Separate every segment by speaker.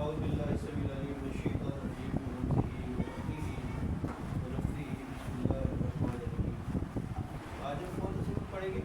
Speaker 1: اعوذ باللہ السمیع العلیم من الشیطان الرجیم من همزه ونفخه ونفثه بسم اللہ الرحمن الرحیم. آج ہم کون سا سورت پڑھیں گے؟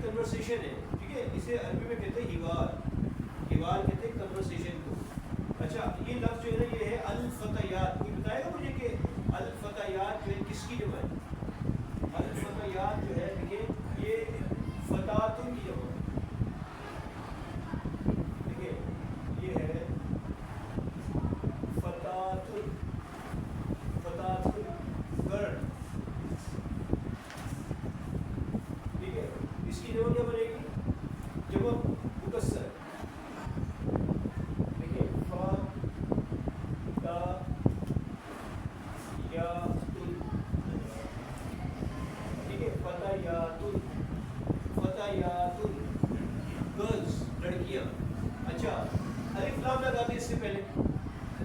Speaker 1: کنورسیشن ہے، ٹھیک ہے. اسے عربی میں کہتے ہیں حوار کہتے ہیں کنورسیشن کو. اچھا یہ لفظ جو ہے نا یہ ہے الفتیات. کوئی بتائے گا مجھے کہ الفتیات جو ہے کس کی جمع ہے؟ الفتیات جو ہے دیکھیں یہ فتاتن کی جمع ہے. دیکھیں یہ ہے فتاتن گرل. اس کی جمع کیا بنے گی؟ جمع مکسر. دیکھیے فا تا یا تل، ٹھیک ہے. فتیاتن گرلز لڑکیاں. اچھا الف لام لگاتے ہیں اس سے پہلے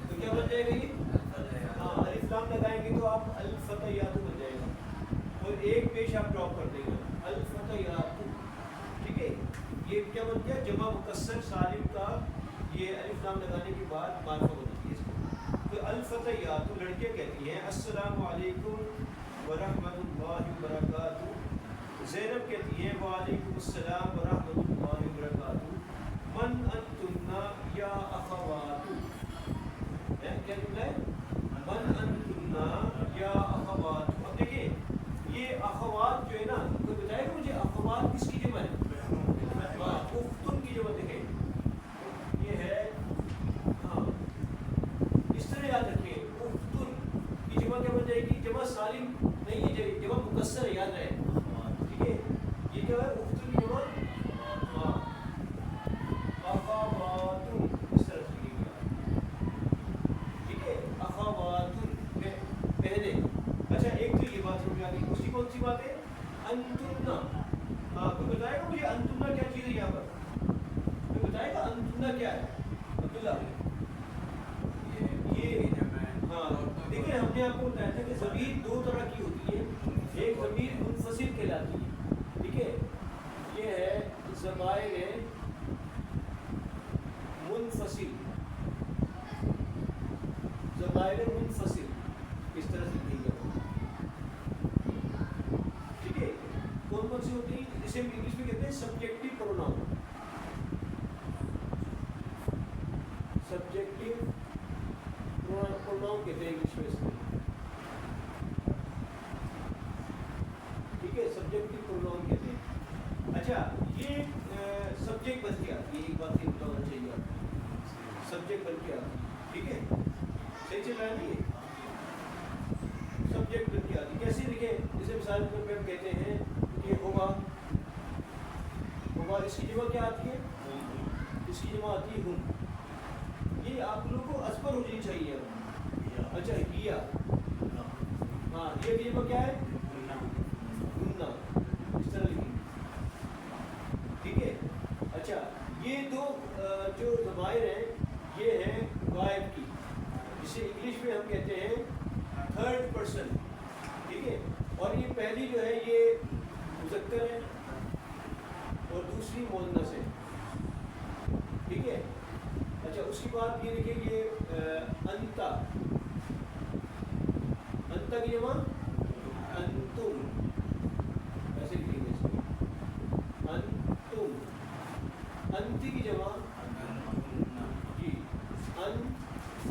Speaker 1: تو کیا بن جائے گا یہ؟ ہاں الف لام لگائیں گے تو آپ الفتیات بن جائے گا اور ایک پیش آپ ڈراپ کر دیں گے الفتیات. ٹھیک ہے یہ کیا بن گیا؟ جمع مکسر سالم کا یہ الف لام لگانے کے بعد معرفہ بنتی ہے اس کو. تو الفتیات لڑکیاں کہتی ہیں السلام علیکم ورحمۃ اللہ وبرکاتہ. زینب کہتی ہے وعلیکم السلام ورحمۃ اللہ وبرکاتہ. من انتن یا اخوات. کیا جملہ ہے؟ من انتن یا اخوات. اب دیکھیں یہ اخوات جو ہے نا کوئی بتائے گا مجھے اخوات کس کی جمع ہے؟ اختن کی جمع. دیکھیں یہ ہے ہاں اس طرح یاد رکھیں اختن کی جمع کیا بن جائے گی؟ جمع سالم نہیں ہے، جمع مکسر ہے، یاد رہے. ٹھیک ہے یہ کیا ہے؟ اختن کی جمع ہاں اخوات اس طرح سے لکھیں گے. ٹھیک ہے اخوات پہلے. اچھا ایک تو یہ بات سمجھ آ گئی. دوسری کون سی بات ہے؟ انتنا. ہاں کوئی بتائے گا مجھے انتنا کیا چیز ہے یہاں پر؟ کوئی بتائے گا انتنا کیا ہے؟ عبداللہ یہ ہاں دیکھیں ہم نے آپ کو بتایا تھا کہ ضمیر دو طرح کی ہوتی ہے. ایک ضمیر منفصل کہلاتی ہے. ٹھیک ہے یہ ہے ضمائر منفصل. ضمائر منفصل اس طرح سے لکھی جاتی ہے. ٹھیک ہے کون کون سی ہوتی ہے؟ جسے انگلش میں کہتے ہیں سبجیکٹو پروناؤن. سبجیکٹو پروناؤن کہتے ہیں انگلش میں اس کو. سبجیکٹ بن کے آتی ہے. کیسے لکھیں؟ جیسے مثال کے طور پہ ہم کہتے ہیں کہ ہوگا اس کی جمع کیا آتی ہے؟ اس کی جمع آتی ہے ہم. یہ آپ لوگوں کو ازبر ہونی چاہیے. اچھا ہیا، ہاں یہ کی جمع کیا ہے؟ ہننا. اس طرح لکھیں. ٹھیک ہے. اچھا یہ دو جو ضمائر ہیں یہ ہیں غائب کی، جسے انگلش میں ہم کہتے ہیں تھرڈ پرسن. ٹھیک ہے. اور یہ پہلی جو ہے یہ مذکر ہے اور دوسری مؤنث ہے. ٹھیک ہے. اچھا اس کے بعد یہ دیکھیں یہ انتا، انتا کی جمع انتم. ایسے لکھیں گے اس کو انتم. انتی کی جمع جی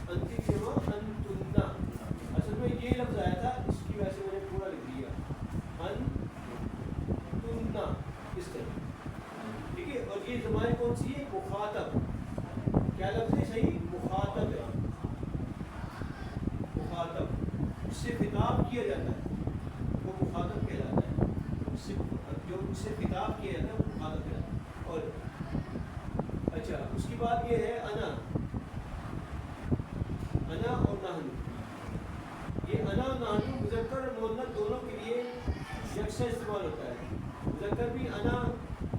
Speaker 1: انتی کی جمع انتنا. اصل میں یہ لفظ آیا تھا اس کی وجہ سے میں نے پورا لکھ دیا انتنا اس طرح. ٹھیک ہے. اور یہ ضمائر کون سی ہے؟ مخاطب. کیا لفظ ہے؟ صحیح مخاطب ہے. مخاطب اس سے خطاب کیا جاتا ہے وہ مخاطب کہلاتا ہے. جو اس سے خطاب کیا جاتا ہے وہ مخاطب کہلاتا ہے. اور اچھا اس کی بعد یہ ہے انا. انا اور نحن. یہ انا اور نحن مذکر اور مؤنث دونوں کے لیے یکساں استعمال ہوتا ہے. مذکر بھی انا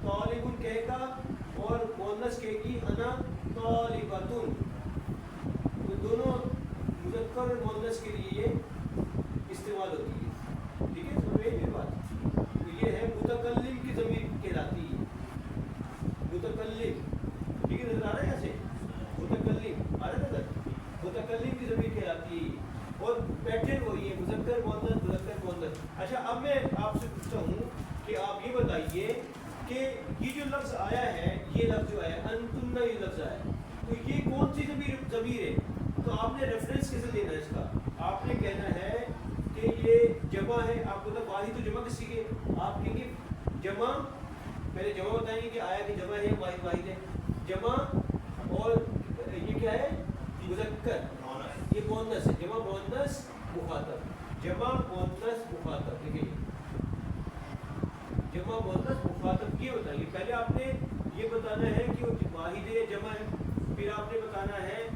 Speaker 1: طالب کہے گا اور مؤنث کہے گی انا طالبۃ. تو دونوں مذکر اور مؤنث کے لیے یہ استعمال ہوتی ہے. ٹھیک ہے. سمجھ میں یہ بات. تو یہ ہے متکلم کی ضمیر کہلاتی ہے. متکلم. ٹھیک ہے. نظر آ رہا ہے ایسے متکلم آ رہا ہے نظر. متکلم کی ضمیر کہلاتی ہے. اور پیٹرن وہی ہے مذکر مؤنث مذکر مؤنث. اچھا اب میں آپ سے پوچھتا ہوں کہ آپ یہ بتائیے کہ یہ جو لفظ آیا ہے یہ لفظ جو ہے انتم یہ لفظ آیا ہے تو یہ کون سی ضمیر ہے؟ تو آپ نے ریفرنس کیسے دینا ہے اس کا؟ آپ نے کہنا ہے کہ یہ جمع ہے. آپ کو واحد تو جمع کسی کے آپ کہیں گے جمع. پہلے جمع بتائیں گے کہ آیا کہ جمع ہے واحد واحد ہے. جمع اور یہ کیا ہے؟ مذکر. یہ مؤنث ہے. جمع مؤنث مخاطب. جمع مؤنث مخاطب. دیکھیے جمع مؤنث مخاطب یہ بتائیے. پہلے آپ نے یہ بتانا ہے کہ وہ واحد ہے جمع ہے. پھر آپ نے بتانا ہے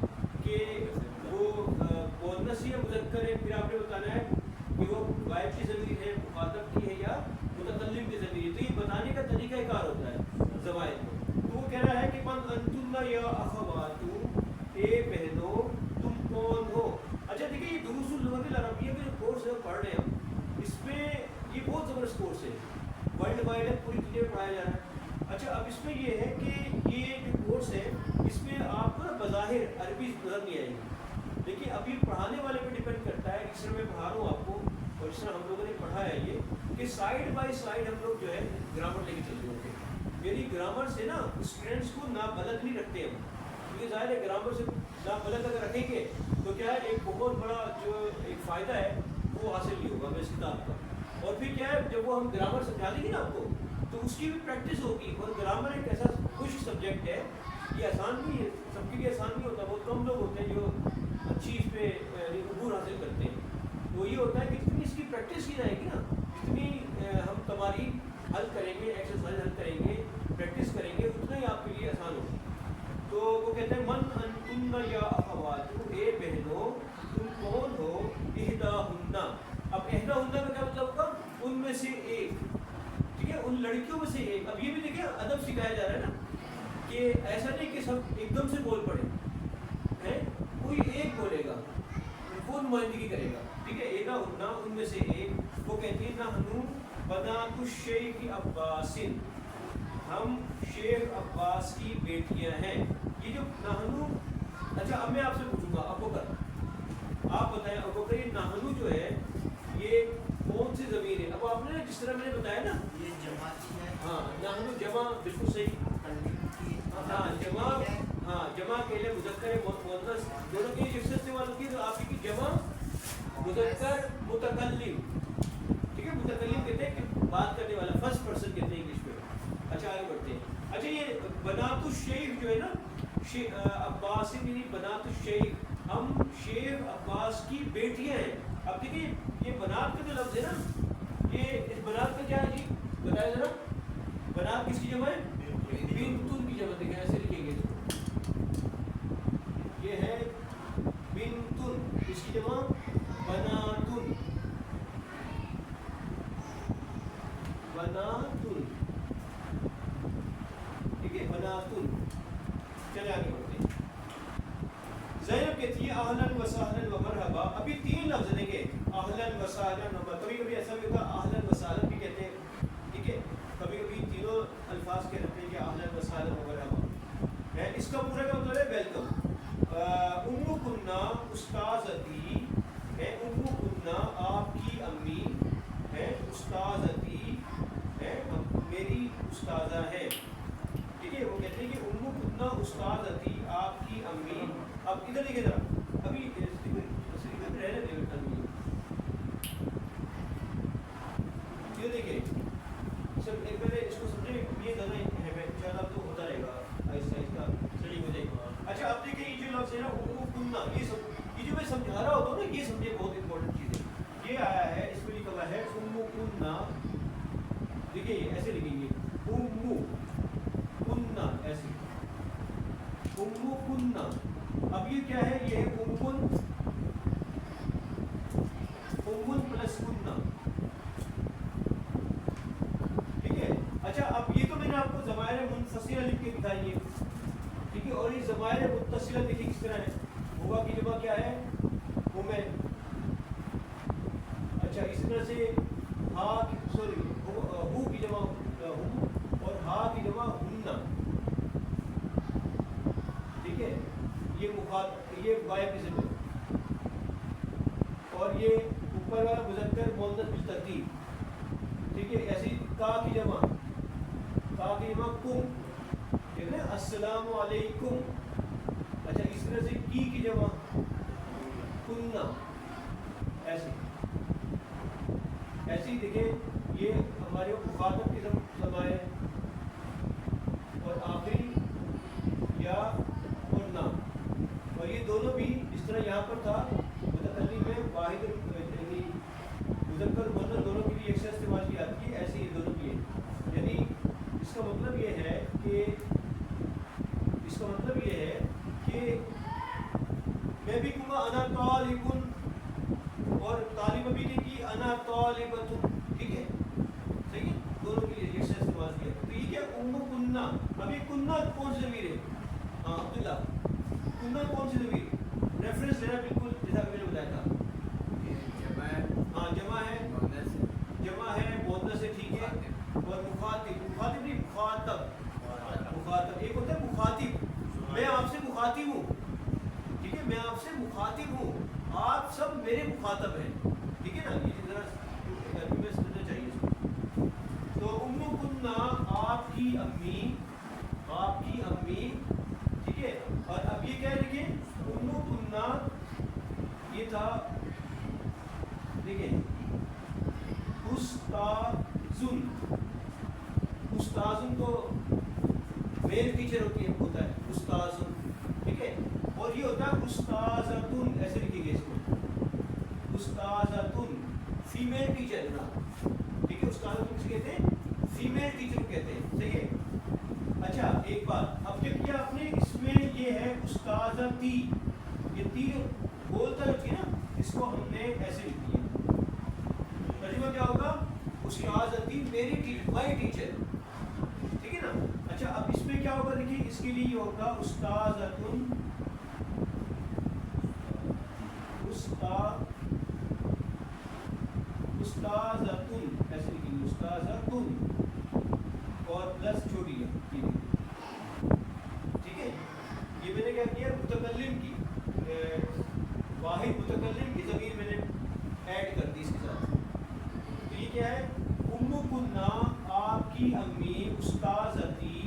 Speaker 1: کہ وہ مؤنث یا مذکر ہے. پھر آپ نے بتانا ہے کہ وہ غائب کی ضمیر ہے مخاطب کی ہے یا متکلم کی ضمیر ہے. تو یہ بتانے کا طریقہ کار ہوتا ہے زوائد میں. تو وہ کہہ رہا ہے کہ من انتم یا اخواتو اے بہنو تم کون ہو. اچھا دیکھیے یہ دروس اللغت العربیہ کا جو کورس ہے پڑھ رہے ہیں ہم اس میں یہ بہت زبردست کورس ہے. ورلڈ وائڈ پوری دنیا میں پڑھایا جا رہا ہے. اچھا اب اس میں یہ ہے کہ یہ جو کورس ہے اس میں آپ کو نا بظاہر عربی نظر نہیں آئے گی لیکن ابھی پڑھانے والے پہ ڈپینڈ کرتا ہے. اس طرح میں پڑھا رہا ہوں آپ کو اور اس طرح ہم لوگوں نے پڑھایا ہے یہ کہ سائڈ بائی سائڈ ہم لوگ جو ہے گرامر لے کے چل رہے ہوتے. یعنی گرامر سے نا اسٹوڈنٹس کو نابلد نہیں رکھتے ہم کیونکہ ظاہر ہے گرامر سے نابلد اگر رکھیں گے تو کیا ہے ایک بہت بڑا جو ایک فائدہ ہے وہ حاصل نہیں ہوگا ہمیں اس کتاب کا. اور پھر کیا ہے جب وہ ہم گرامر سمجھا دیں گے نا آپ کو تو اس کی بھی پریکٹس ہوگی. اور گرامر ایک ایسا خوش سبجیکٹ ہے یہ آسان بھی ہے سب کے لیے آسان نہیں ہوتا. بہت کم لوگ ہوتے ہیں جو اچھی اس پہ عبور حاصل کرتے ہیں. تو یہ ہوتا ہے کہ جتنی اس کی پریکٹس کی جائے گی نا جتنی ہم تمارین حل کریں گے ایکسرسائز حل کریں گے پریکٹس کریں گے اتنا ہی آپ کے لیے آسان ہوگا. تو وہ کہتے ہیں من انتم یا اخواتو اے بہنو تم کون ہو احداہن. اب احداہن کا کیا مطلب ہوگا؟ ان میں سے ایک. ٹھیک ہے ان لڑکیوں میں سے ایک. اب یہ بھی دیکھیں ادب سکھایا جا رہا ہے نا کہ ایسا نہیں کہ سب ایک دم سے بول پڑے ہیں. کوئی ایک بولے گا وہ نمائندگی کرے گا. ٹھیک ہے احداہن ان میں سے ایک. وہ کہتی ہے نحن بنات الشیخ عباس ہم شیخ عباس کی بیٹیاں ہیں. یہ جو نحنو اچھا اب میں آپ سے پوچھوں گا ابوبکر آپ بتائیں ابوبکر یہ نحنو جو ہے یہ کون سی ضمیر ہے؟ اب آپ نے جس طرح میں نے بتایا نا
Speaker 2: یہ جماعتی ہے.
Speaker 1: ہاں نحنو جمع بالکل صحیح. ہاں جمع ہاں جمع کے لیے مذکر مؤنث دونوں کی یکساں استعمال ہوتی ہے. تو آپ کی جمع مذکر متکلم. ٹھیک ہے متکلم کہتے ہیں کہ بات کرنے والا فرسٹ پرسن کہتے ہیں انگلش میں. اچھا آگے بڑھتے ہیں. اچھا یہ بنات الشیخ جو ہے نا عباس یعنی بنات الشیخ ہم شیخ عباس کی بیٹیاں ہیں. اب دیکھیے یہ بنات کا جو لفظ ہے نا، یہ اس بنات کا کیا ہے جی بتائیں ذرا. بنات کس کی جمع ہے؟ بنتن کی جمع. دیکھیں ایسے لکھیں گے اس کو، یہ ہے بنتن، اس کی جمع بناتن. بناتن ٹھیک ہے، بناتن. چلے آگے بڑھتے ہیں. زینب کہتی ہے اہلاً و سہلاً و مرحبا. ابھی 3 لفظ دیں گے، اہلاً و سہلاً و. کبھی کبھی ایسا بھی ہوتا ہے اہلاً و سہلاً بھی کہتے ہیں، ٹھیک ہے. کبھی کبھی تینوں الفاظ کہتے ہیں کہ اہلاً و سہلاً و مرحبا. اس کا پورا کا مطلب ہے ویلکم. ام کنہ استاذتی ہے، ام کنہ آپ کی امی ہے، استاذتی ہے میری استاذہ ہے. ٹھیک ہے، وہ کہتے ہیں کہ ام کنہ استاذتی آپ کی امی. اب ادھر دیکھیں ذرا، ابھی رہنے دیں یہ دیکھیں سب ایک پہلے اس کو سمجھیں. یہ ذرا ہے انشاءاللہ تو ہوتا رہے گا، آہستہ آہستہ اسٹڈی ہو جائے گا. اچھا اب دیکھیں یہ جو لفظ ہے نا ام کنہ، یہ جو میں سمجھا رہا ہوتا ہوں نا، یہ سمجھے بہت امپورٹنٹ چیز ہے. یہ آیا ہے اس میں لکھا ہوا ہے ام کنہ. دیکھیے ایسے لکھیں گے ام کنہ، ایسے ام کنہ. اب یہ کیا ہے؟ یہ ہے امن، امن پلس کنہ. ٹھیک ہے. اچھا اب یہ تو میں نے آپ کو ضمائر منفصلہ لکھ کے دکھائی ہے، ٹھیک ہے. اور یہ ضمائر متصلہ دیکھیے کس طرح ہے. ہوا کی جمع کیا ہے؟ ہم ہے. اچھا اسی طرح سے ہا سوری ہو کی جمع ہم، اور ہا کی جمع ہننا. ٹھیک ہے. یہ غائب کی ضمیر، اور یہ اوپر والا مذکر مؤنث بالترتیب. ٹھیک ہے. ایسی کا کی جمع کم، ٹھیک ہے، السلام علیکم. اچھا اس طرح سے کی جمع کنہ. ایسی دیکھیں یہ ہمارے مخاطب کی ضمائر ہے، اور آخری یا اور نہ. اور یہ دونوں بھی اس طرح یہاں پر تھا متکلم میں واحد یعنی مذکر مؤنث دونوں کے لیے ایک شخص استعمال کی جاتی ہے. ایسے یہ دونوں بھی ہے. یعنی اس کا مطلب یہ ہے کہ میں بھی کہوں گا انا طالب، اور طالب بھی نے کی انا طالبۃ. ٹھیک ہے، صحیح ہے. دونوں کے لیے ایک شخص استعمال کیا. تو یہ کیا ام کنہ. ابھی کنہ کون سی ضمیر ہے؟ ہاں عبداللہ، کنہ کون سی ضمیر؟ ریفرنس دینا بالکل جیسا کہ میں نے بتایا تھا. ہاں جمع ہے، جمع ہے مؤنث سے. ٹھیک ہے. اور مخاطب نہیں، مخاطب ایک ہوتا ہے مخاطب. میں آپ سے مخاطب ہوں. ٹھیک ہے، میں آپ سے مخاطب ہوں، آپ سب میرے مخاطب ہیں. ٹھیک ہے نا. یہ ذرا میں سمجھنا چاہیے اس کو. تو ام کنہ آپ کی امی، آپ کی امی. ٹھیک ہے. اور اب یہ کیا لکھیں ام کنہ، یہ تھا دیکھیں استاذن. استاذن تو میل ٹیچر ہوتا ہے استاذن. ٹھیک ہے. اور یہ ہوتا ہے استاذتن. ایسے لکھیں گے اس کو استاذتن، فیمیل ٹیچر نا. ٹھیک ہے. استاذتن کسے کہتے ہیں؟ فیمیل ٹیچر کو کہتے ہیں. صحیح ہے. اچھا ایک بات اب جب کیا آپ نے اس میں یہ ہے استاذتی، یہ تی بولتا ہے نا، اس کو ہم نے ایسے لکھ دیا. ترجمہ کیا ہوگا؟ استاذتی میری ٹیچر، مائی ٹیچر. ٹھیک ہے نا. اچھا اب اس میں کیا ہوگا دیکھیے، اس کے لیے یہ ہوگا استاذتن، استاذتن ایسے لکھیں گے استاذتن، اور پلس چھوٹی ہے. ٹھیک ہے. یہ میں نے کیا کیا متکلم کی واحد متکلم کی ضمیر میں نے ایڈ کر دی اس کے ساتھ. تو یہ کیا ہے ام کنہ آپ کی امی استاذتی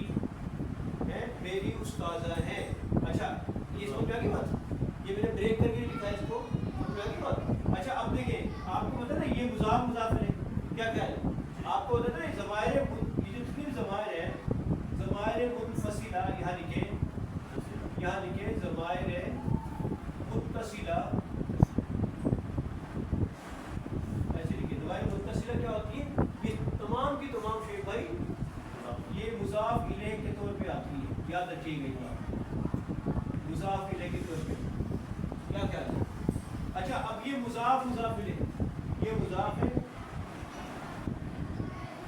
Speaker 1: ہے میری استاذہ ہے. اچھا یہ سمجھ میں آ گئی بات؟ یہ میں نے بریک کر کے لکھا ہے اس کو. سمجھ میں آ گئی بات؟ اچھا اب دیکھیں آپ کو پتہ نا یہ مضاف مضاف ہے کیا کیا ہے آپ کو پتہ نا. ضمائر یہ جو تین ضمائر ہے، ضمائر منفصلہ یہاں لکھیں ضمائر متصلہ یاد رکھیے گئی بات، مضاف الیہ کی طرف کیا خیال ہے؟ اچھا اب یہ مضاف مضاف الیہ، یہ مضاف ہے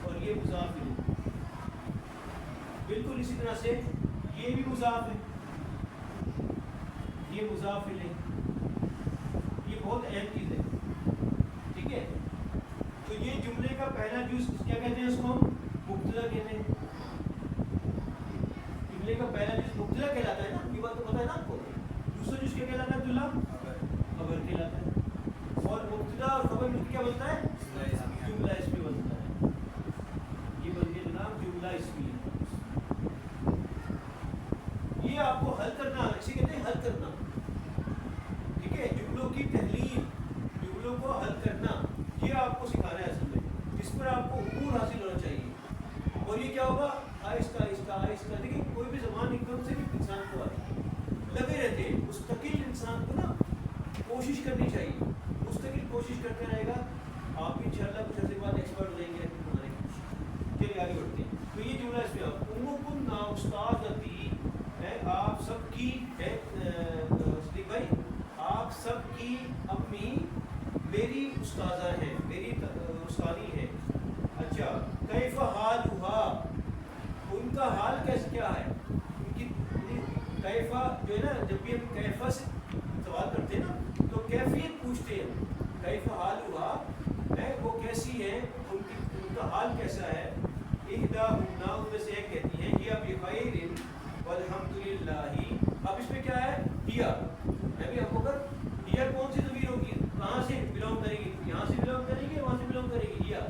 Speaker 1: اور یہ مضاف الیہ، بالکل اسی طرح سے یہ بھی مضاف ہے، یہ مضاف الیہ، یہ بہت اہم چیز ہے، ٹھیک ہے؟ تو یہ جملے کا پہلا جز کیا کہتے ہیں اس کو؟ مبتدا کہتے ہیں، جملے کا پہلا جز مبتدا کہلاتا ہے نا، یہ بات تو پتہ ہے نا آپ کو، دوسرا جز کیا کہلاتا ہے عبداللہ؟ خبر کہلاتا ہے، اور مبتدا اور خبر مل کے کیا بنتا ہے؟ جملہ اسمی بنتا ہے، یہ بن گیا جناب جملہ اسمی۔ یہ آپ کو حل کرنا، اسی کہتے ہیں حل کرنا، ٹھیک ہے؟ جملوں کی تحلیل، جملوں کو حل کرنا، یہ آپ کو سکھانا ہے اصل میں، جس پر آپ کو عبور حاصل ہونا چاہیے، اور یہ کیا ہوگا؟ آہستہ آہستہ آہستہ، دیکھیں کوئی بھی زبان ایک دم سے بھی انسان کو آتی، لگے رہتے ہیں، مستقل انسان کو نا کوشش کرنی چاہیے، مستقل کوشش کرتے رہے گا، آپ بھی انشاءاللہ کچھ عرصے بعد ایکسپرٹ ہو جائیں گے بنانے کی۔ چلیے آگے بڑھتے ہیں، تو یہ جملہ اس میں امکن نا استاذتی ہے، آپ سب کی ہے صدیق بھائی، آپ سب کی امی میری استاذہ ہیں، میری استادی ہیں۔ اچھا کیف حالھا، ان کا حال کیسے کیا ہے؟ ان کی کیفا جو ہے نا، جب بھی ہم کیفا سے سوال کرتے ہیں نا تو کیفیت پوچھتے ہیں، کیف حالھا ہے وہ کیسی ہے، ان کا حال کیسا ہے۔ احداہن ان میں سے ایک کہتی ہے ہی بخیر والحمدللہ، اب اس میں کیا ہے؟ ہیا، میں بھی آپ کو کر ہیا کون سی ضمیر ہوگی، کہاں سے بلونگ کرے گی؟ یہاں سے بلونگ کرے گی، وہاں سے بلونگ کرے گی؟ ہیا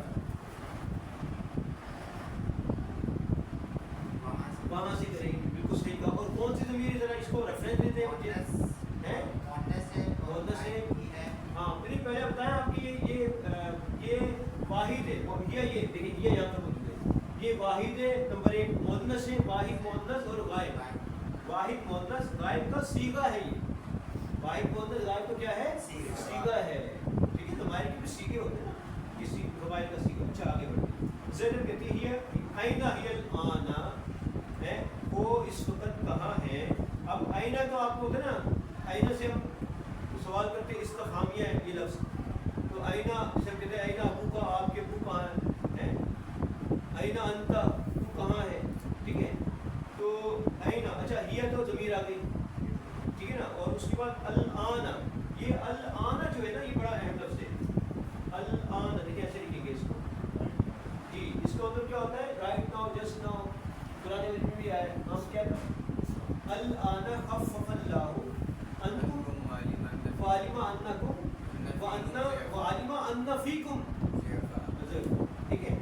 Speaker 1: وہاں سے کرے گی، بالکل صحیح کہا۔ اور کون سی ضمیر، ذرا اس کو ریفرنس دیتے ہیں مجھے، ہیں مؤنث ہے، ہاں پہلے بتائیں آپ کی یہ واحد ہے، یہ دیکھیں یہ یہاں پر موجود ہے، یہ واحد ہے، نمبر ایک مؤنث ہے، واحد مؤنث اور غائب، واحد مؤنث غائب کا صیغہ ہے، یہ واحد مؤنث غائب کا کیا ہے؟ صیغہ ہے، ٹھیک ہے؟ تمہارے کے بھی صیغے ہوتے ہیں نا، کسی قبائل کا صیغہ۔ اچھا آگے بڑھتے ہیں، زینب کہتی ہے اینہ ہی الآن ہے، وہ اس وقت کہاں ہے؟ اب آئینہ تو آپ کو ہوتا ہے نا، آئینہ سے ہم سوال کرتے ہیں استفہامیہ ہے یہ لفظ، تو آئینہ سے کہتے ہیں آئینہ ابو کا، آپ کے ابو کہاں ہیں؟ آئینہ انتا، تو کہاں ہے؟ ٹھیک ہے؟ تو آئینہ، اچھا ہی تو ضمیر آ گئی، ٹھیک ہے نا؟ اور اس کے بعد الآن، یہ الآن جو ہے نا یہ بڑا اہم لفظ ہے، الآن، دیکھیں ایسے لکھیں گے اس کو جی، اس کا مطلب کیا ہوتا ہے؟ رائٹ ناؤ، جسٹ ناؤ، قرآن مجید میں بھی آیا ہے، ہم کیا کریں؟ الآن خفف اللہ عنکم وعلم انکم وعلم ان فیکم، ٹھیک ہے؟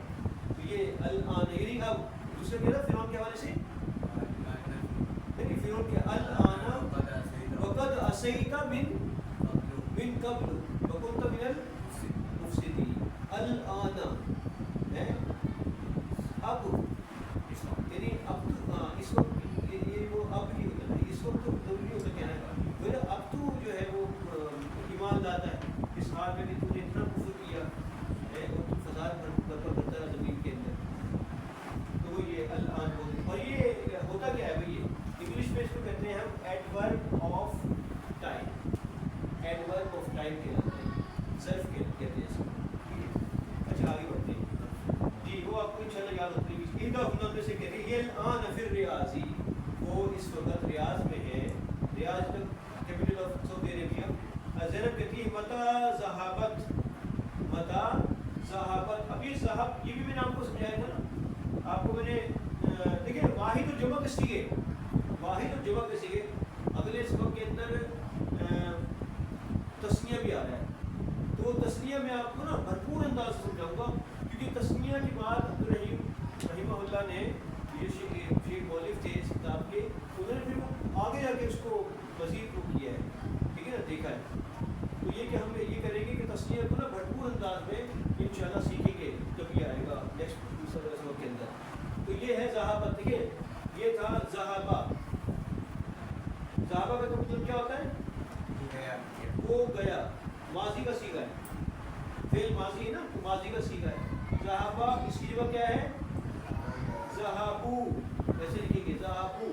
Speaker 1: تو یہ الآن، یعنی اب دوسرے کہہ رہا فرعون کے حوالے سے، لیکن فرعون کے الآن وقد عصیت من قبل وکنت من المفسدین، الآن ہے اب، یعنی اب تو اس وقت، یہ وہ اب ہی ہوتا ہے، اس وقت تو ضروری ہوتا کہنے کا، پھر اب تو جو ہے وہ ایمان لاتا ہے اس حال میں بھی تو نے اتنا کفر کیا ہے اور تو فساد برپا کرتا رہا زمین کے اندر، تو وہ یہ الآن بولتے ہیں۔ اور یہ ہوتا کیا ہے بھائی، یہ انگلش میں اس کو کہتے ہیں ہم adverb of time, adverb of time کہلاتے ہیں، ظرف کہتے ہیں اس کو، ٹھیک ہے؟ اچھا آگے بڑھتے ہیں جی، وہ آپ کو انشاءاللہ یاد ہوتی ہے، احداہن میں سے کہتے ہیں یہ الآن فی الریاض، وہ اس وقت ریاض میں ہے، ریاض میں کیپٹل آف سعودی عربیہ۔ زینب کہتی ہے متی ذہبت، متی ذہبت، اب یہ ذہب یہ بھی میں نے آپ کو سمجھایا تھا نا، آپ کو میں نے دیکھیں واحد اور جمع کے صیغے، واحد اور جمع کے صیغے، اگلے سبق کے اندر تسنیہ بھی آ رہا ہے، تو تسنیہ میں آپ کو نا بھرپور انداز سے سمجھاؤں گا، کیونکہ تسنیہ کے بعد عبدالرحیم رحمہ اللہ نے، یہ شیخ مولف تھے اس کتاب کے، انہوں نے پھر وہ آگے جا کے اس کو مزید کو کیا ہے، ٹھیک ہے نا، دیکھا ہے، تو یہ کہ ہم یہ کریں گے کہ تسنیہ کو نا بھرپور انداز میں انشاءاللہ سیکھیں گے جب یہ آئے گا نیکسٹ دوسرے سبق کے اندر۔ تو یہ ہے ذہابت، دیکھیے یہ تھا ذہابہ، ذہابہ کا مطلب کیا ہوتا ہے؟ وہ گیا، ماضی کا صیغہ ہے، فعل ماضی ہے نا، ماضی کا صیغہ ہے، ذہابہ اس کی جگہ کیا ہے؟ ذہابو، ایسے لکھیں گے ذہابو،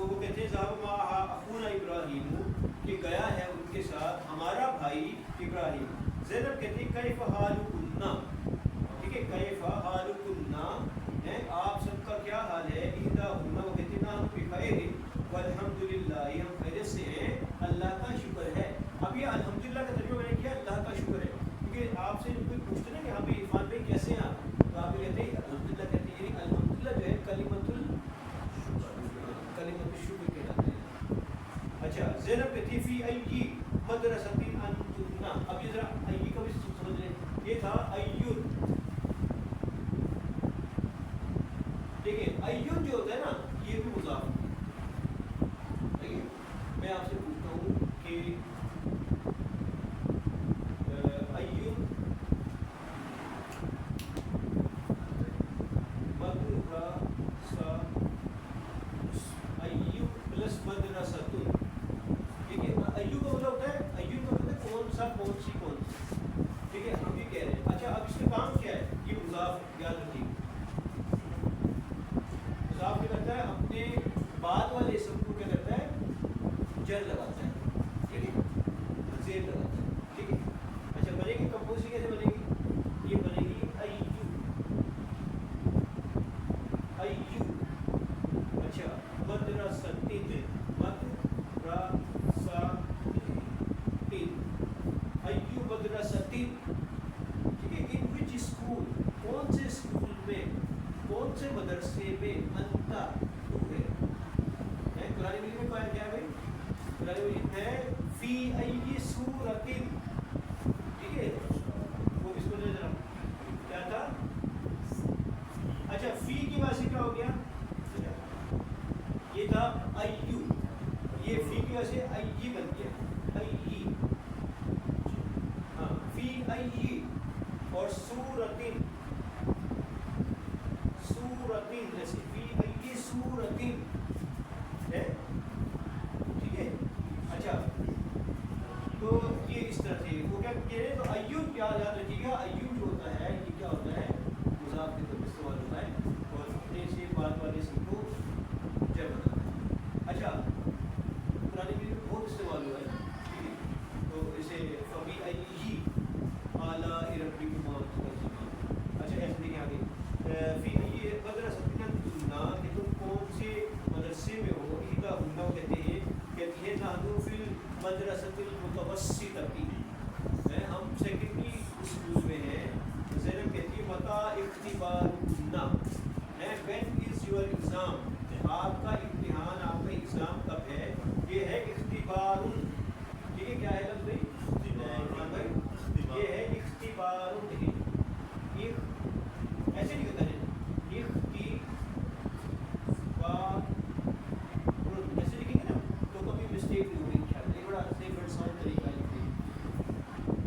Speaker 1: وہ کہتے ہیں ذهب معها اخونا ابراہیم کہ گیا ہے ان کے ساتھ ہمارا بھائی ابراہیم. زینب کہتی ہے کیف حالکنا، ٹھیک ہے، کیف حالکنا آپ سب کا کیا حال ہے. احداہن وہ کہتی ہے نحن بخیر والحمدللہ ہم خیریت سے ہیں، اللہ کا شکر ہے. اب یہ الحمدللہ کا ترجمہ میں نے کیا اللہ کا شکر ہے، کیونکہ آپ سے کوئی پوچھتے نا کہ ہم عرفان بھائی کیسے ہیں آپ، تو آپ یہ کہتے ہیں الحمدللہ کہتے ہیں. یعنی الحمدللہ جو ہے کلمۃ الشکر کہلاتے ہیں. اچھا زینب کہتی فی ای مدرسۃ انتن، اب یہ ذرا ای کا بھی سمجھ لیں، یہ تھا ایون. دیکھیں ایون جو ہوتا ہے نا یہ بھی مضاف ہے. دیکھیں میں آپ سے پوچھتا ہوں کہ ایون مدرسہ، ایون پلس مدرسۃ، ٹھیک ہے. ایو کا مطلب ہوتا ہے، ایو کا مطلب کون سا، کون سی، کون سی، ٹھیک ہے. ہم یہ کہہ رہے ہیں. اچھا اب اس کا کام کیا ہے، یہ مضاف یاد رکھیے. مضاف کیا کرتا ہے، اپنے بعد والے اسم کو کیا کرتا ہے جر لگاتا ہے، ٹھیک ہے، زیر لگاتا ہے، ٹھیک ہے. اچھا بنے گی کمپوزنگ کیسے بنے گی، یہ بنے گی ایو، ایو. اچھا مدرستین، ایو مدرستین، ٹھیک ہے. ان وچ اسکول، کون سے اسکول میں، کون سے مدرسے میں، انتا تو ہے. قرآن مجید میں کیا ہے بھائی، قرآن مجید ہے فی ای سورتن، ٹھیک ہے. وہ اس کو لے ذرا کیا تھا. اچھا فی کی وجہ سے کیا ہو گیا، یہ تھا ایو، یہ فی کی وجہ سے ای بن گیا، ای. ہاں فی ای اور سورتن، سورتن جیسے فی ای سورتن ہے، ٹھیک ہے. اچھا تو یہ اس طرح سے وہ کیا کہہ رہے ہیں، تو ایون کیا یاد رکھیے گا، ایون جو ہوتا ہے یہ کیا ہوتا ہے مضاف کے طور پر استعمال ہوتا ہے اور اپنے سے بعد والے اسم کو جر بناتا ہے. اچھا قرآن میں بہت استعمال ہوا ہے، ٹھیک ہے. تو اسے فبی ای آلاء ربکما تکذبان. اچھا ایسے دیکھیں آگے فی ای مدرسۃ انتن، کہ تم کون سے مدرسے میں ہو. احداہن کہتے ہیں، کہتی ہے نحن فی المدرسۃ المتوسطۃ، ہم سیکنڈری اسکول میں ہیں. زینب کہتی ہے متی اختبارکن، وین از یور ایگزام، آپ کا امتحان، آپ کا ایگزام کب ہے. یہ ہے اختبار، ٹھیک ہے. کیا ہے لفظ بھائی، یہ ہے اختبار. ایسے نہیں ہوتا ہے اختبار، ایسے لکھیں گے نا تو کبھی مسٹیک نہیں ہوگی انشاءاللہ. یہ بڑا سیف اینڈ ساؤنڈ طریقہ ہے،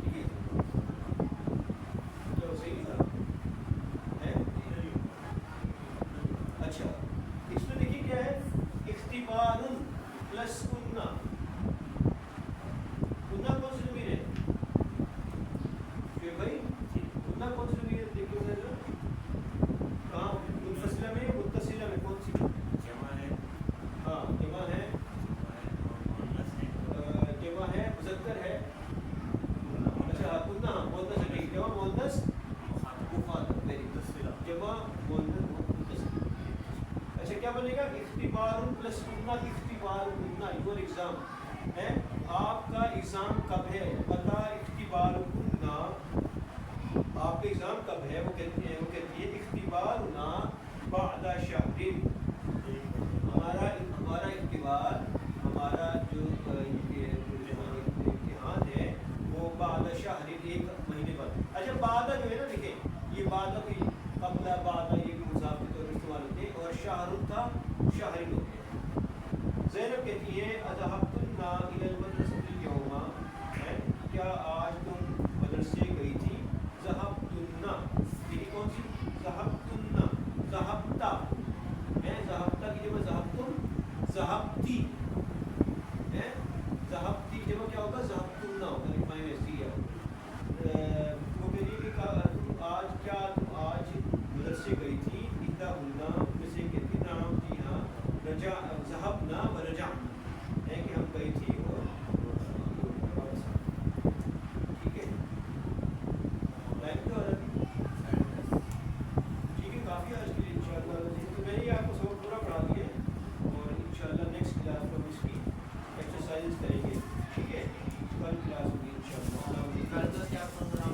Speaker 1: ٹھیک ہے. چلو صحیح نہیں تھا ہے. اچھا اس میں دیکھیے کیا ہے، اختبار پلس کنہ. کنہ کون سی ضمیر ہے کہ بھائی، کنہ کون سی ضمیر ہے، دیکھیے ذرا کہاں، منفصلہ میں متصلہ میں کون سی. جمع ہے، ہاں جمع ہے، جمع ہے، مذکر ہے. اچھا کنہ مؤنث ہے، ٹھیک. جمع مؤنث مخاطب، جمع مؤنث متصل. اچھا کیا بنے گا، اختبار پلس کنہ، اختبار کنہ، یور ایگزام ہے، آپ کا ایگزام کب ہے. پتہ اختبار کنہ، آپ کا ایگزام کب ہے. وہ کہتی ہے اختبارنا بعد شہر، ہمارا اختبار، ہمارا جو امتحان ہے وہ بعد شہر، ایک مہینے بعد. اچھا بعد جو ہے نا، دیکھیں یہ بعد بھی قبل بعد یہ بھی مضاف کے طور پر استعمال ہوتے ہیں، اور شہر تھا شہری ہوتے ہیں. زینب کہتی ہے اذهبتن